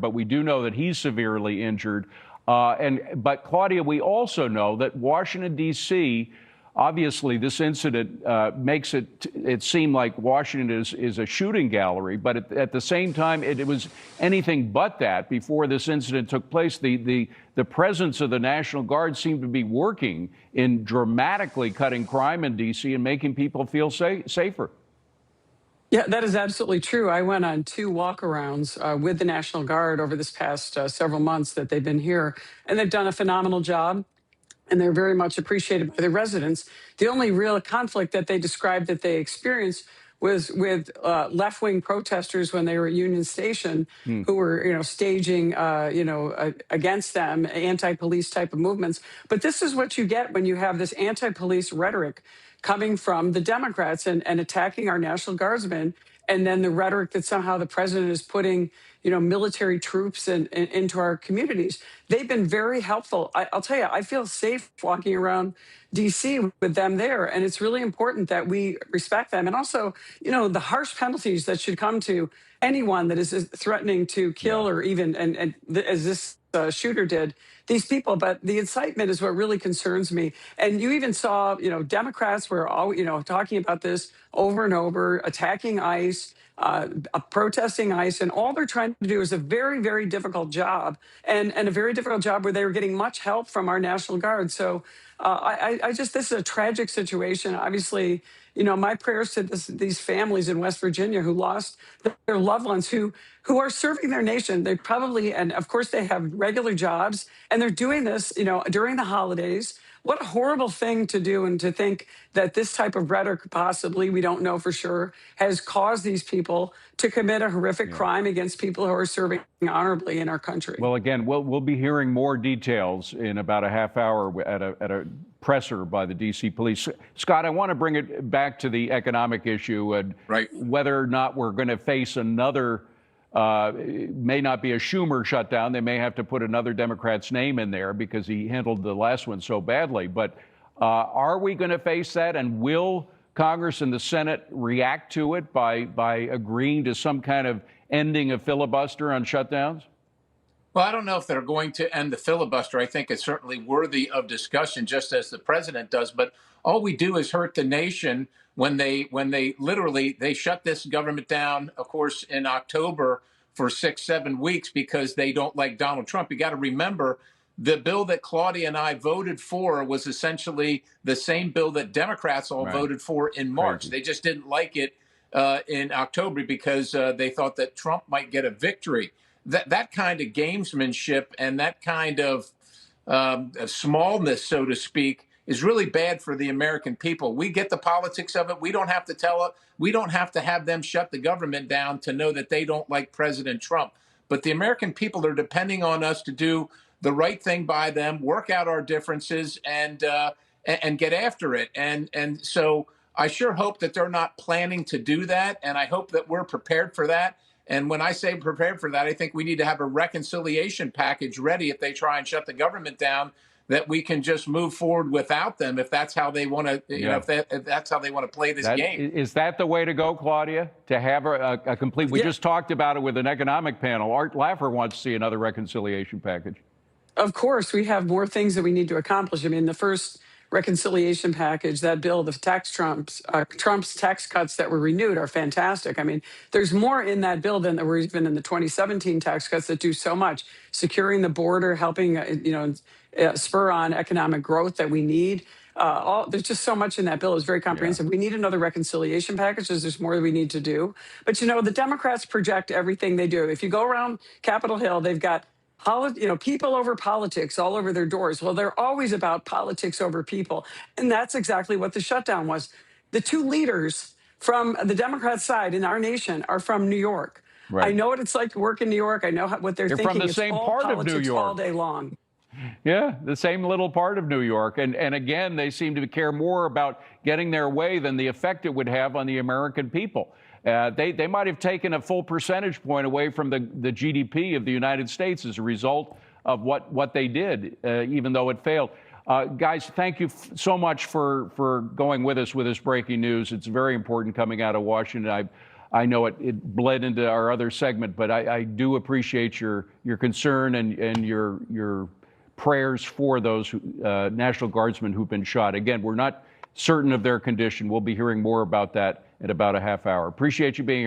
but we do know that he's severely injured. But Claudia, we also know that Washington, D.C., obviously this incident makes it seem like Washington is a shooting gallery, but at the same time, it was anything but that. Before this incident took place, the presence of the National Guard seemed to be working in dramatically cutting crime in D.C. and making people feel safer. Yeah, that is absolutely true. I went on 2 walkarounds with the National Guard over this past several months that they've been here, and they've done a phenomenal job. And they're very much appreciated by the residents. The only real conflict that they described that they experienced was with left-wing protesters when they were at Union Station, who were, staging, against them, anti-police type of movements. But this is what you get when you have this anti-police rhetoric coming from the Democrats and attacking our National Guardsmen, and then the rhetoric that somehow the president is putting, military troops into our communities. They've been very helpful. I'll tell you, I feel safe walking around D.C. with them there, and it's really important that we respect them. And also, the harsh penalties that should come to anyone that is threatening to kill or even, and as this shooter did, these people. But the incitement is what really concerns me. And you even saw, Democrats were all, talking about this over and over, attacking ICE, protesting ICE, and all they're trying to do is a very, very difficult job, and a very difficult job where they were getting much help from our National Guard. So this is a tragic situation. Obviously, my prayers to these families in West Virginia who lost their loved ones, who are serving their nation. They probably, and of course they have regular jobs, and they're doing this, during the holidays. What a horrible thing to do, and to think that this type of rhetoric, possibly, we don't know for sure, has caused these people to commit a horrific crime against people who are serving honorably in our country. Well, again, we'll be hearing more details in about a half hour at a presser by the D.C. police. Scott, I want to bring it back to the economic issue and whether or not we're going to face another. It may not be a Schumer shutdown. They may have to put another Democrat's name in there because he handled the last one so badly. But are we going to face that? And will Congress and the Senate react to it by agreeing to some kind of ending of filibuster on shutdowns? Well, I don't know if they're going to end the filibuster. I think it's certainly worthy of discussion, just as the president does. But all we do is hurt the nation when they literally shut this government down, of course, in October for 6-7 weeks because they don't like Donald Trump. You got to remember, the bill that Claudia and I voted for was essentially the same bill that Democrats all voted for in March. They just didn't like it in October because they thought that Trump might get a victory. That kind of gamesmanship and that kind of smallness, so to speak, is really bad for the American people. We get the politics of it. We don't have to tell it. We don't have to have them shut the government down to know that they don't like President Trump. But the American people are depending on us to do the right thing by them, work out our differences, and get after it. And so I sure hope that they're not planning to do that, and I hope that we're prepared for that. And when I say prepared for that, I think we need to have a reconciliation package ready if they try and shut the government down, that we can just move forward without them if that's how they want to, if that's how they want to play this game. Is that the way to go, Claudia? To have a complete? We just talked about it with an economic panel. Art Laffer wants to see another reconciliation package. Of course, we have more things that we need to accomplish. I mean, the first reconciliation package, that bill, the Trump's tax cuts that were renewed are fantastic. I mean, there's more in that bill than there were even in the 2017 tax cuts that do so much. Securing the border, helping, spur on economic growth that we need. There's just so much in that bill. It's very comprehensive. We need another reconciliation package. There's more that we need to do. But, the Democrats project everything they do. If you go around Capitol Hill, they've got people over politics all over their doors. Well, they're always about politics over people. And that's exactly what the shutdown was. The two leaders from the Democrat side in our nation are from New York. I know what it's like to work in New York. I know what they're thinking. From the same part of New York all day long. Yeah, the same little part of New York. And again, they seem to care more about getting their way than the effect it would have on the American people. They might have taken a full percentage point away from the GDP of the United States as a result of what they did, even though it failed. Guys, thank you so much for going with us with this breaking news. It's very important coming out of Washington. I know it bled into our other segment, but I do appreciate your concern and your prayers for those National Guardsmen who've been shot. Again, we're not certain of their condition. We'll be hearing more about that in about a half hour. Appreciate you being here.